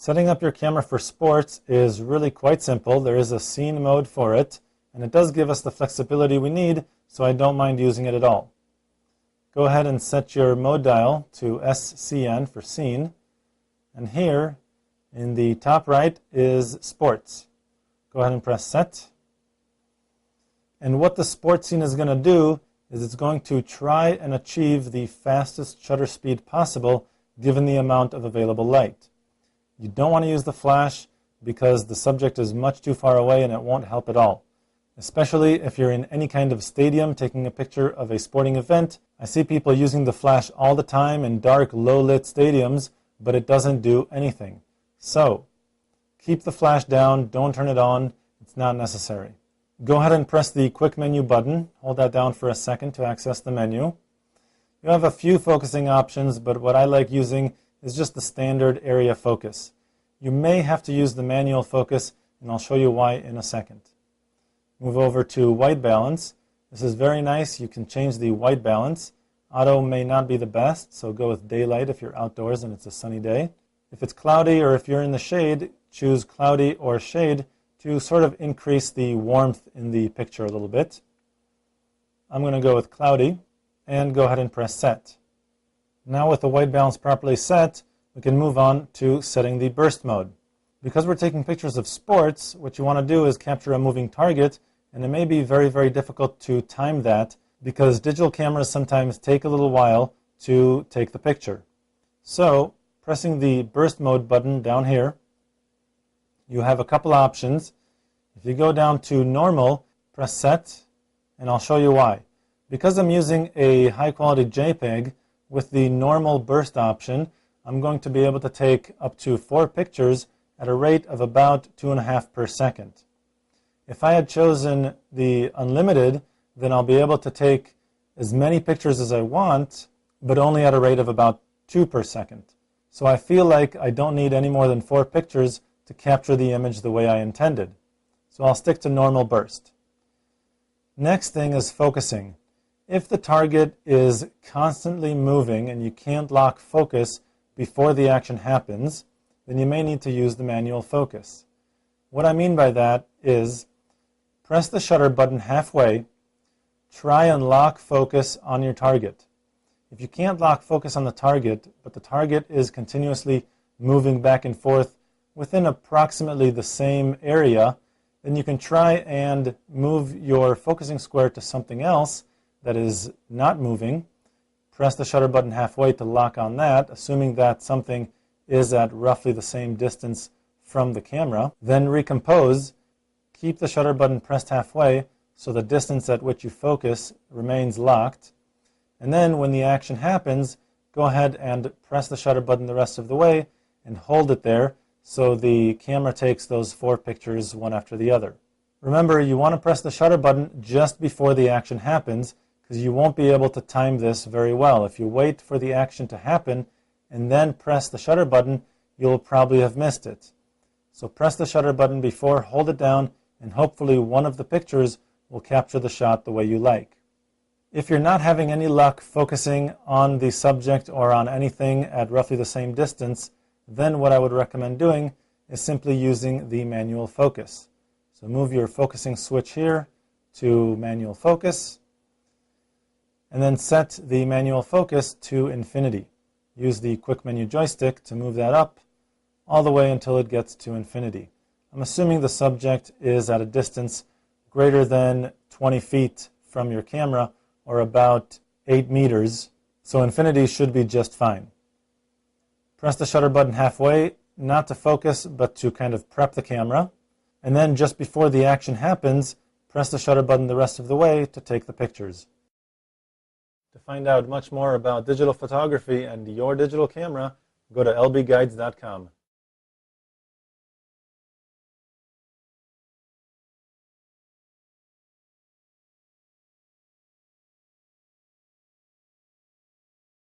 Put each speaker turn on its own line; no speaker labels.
Setting up your camera for sports is really quite simple. There is a scene mode for it, and it does give us the flexibility we need, so I don't mind using it at all. Go ahead and set your mode dial to SCN for scene, and here in the top right is sports. Go ahead and press set. And what the sports scene is going to do is it's going to try and achieve the fastest shutter speed possible given the amount of available light. You don't want to use the flash because the subject is much too far away and it won't help at all. Especially if you're in any kind of stadium taking a picture of a sporting event. I see people using the flash all the time in dark, low-lit stadiums, but it doesn't do anything. So, keep the flash down, don't turn it on, it's not necessary. Go ahead and press the quick menu button, hold that down for a second to access the menu. You have a few focusing options, but what I like using is just the standard area focus. You may have to use the manual focus, and I'll show you why in a second. Move over to white balance. This is very nice. You can change the white balance. Auto may not be the best, so go with daylight if you're outdoors and it's a sunny day. If it's cloudy or if you're in the shade, choose cloudy or shade to sort of increase the warmth in the picture a little bit. I'm going to go with cloudy and go ahead and press set. Now with the white balance properly set, we can move on to setting the burst mode. Because we're taking pictures of sports, what you want to do is capture a moving target, and it may be very, very difficult to time that because digital cameras sometimes take a little while to take the picture. So, pressing the burst mode button down here, you have a couple options. If you go down to normal, press set, and I'll show you why. Because I'm using a high quality JPEG, with the normal burst option, I'm going to be able to take up to 4 pictures at a rate of about 2.5 per second. If I had chosen the unlimited, then I'll be able to take as many pictures as I want, but only at a rate of about 2 per second. So I feel like I don't need any more than 4 pictures to capture the image the way I intended. So I'll stick to normal burst. Next thing is focusing. If the target is constantly moving and you can't lock focus before the action happens, then you may need to use the manual focus. What I mean by that is press the shutter button halfway, try and lock focus on your target. If you can't lock focus on the target, but the target is continuously moving back and forth within approximately the same area, then you can try and move your focusing square to something else that is not moving. Press the shutter button halfway to lock on that, assuming that something is at roughly the same distance from the camera. Then recompose. Keep the shutter button pressed halfway so the distance at which you focus remains locked. And then when the action happens, go ahead and press the shutter button the rest of the way and hold it there so the camera takes those 4 pictures one after the other. Remember, you want to press the shutter button just before the action happens because you won't be able to time this very well. If you wait for the action to happen and then press the shutter button, you'll probably have missed it. So press the shutter button before, hold it down, and hopefully one of the pictures will capture the shot the way you like. If you're not having any luck focusing on the subject or on anything at roughly the same distance, then what I would recommend doing is simply using the manual focus. So move your focusing switch here to manual focus, and then set the manual focus to infinity. Use the quick menu joystick to move that up all the way until it gets to infinity. I'm assuming the subject is at a distance greater than 20 feet from your camera, or about 8 meters, so infinity should be just fine. Press the shutter button halfway, not to focus, but to kind of prep the camera. And then just before the action happens, press the shutter button the rest of the way to take the pictures. To find out much more about digital photography and your digital camera, go to lbguides.com.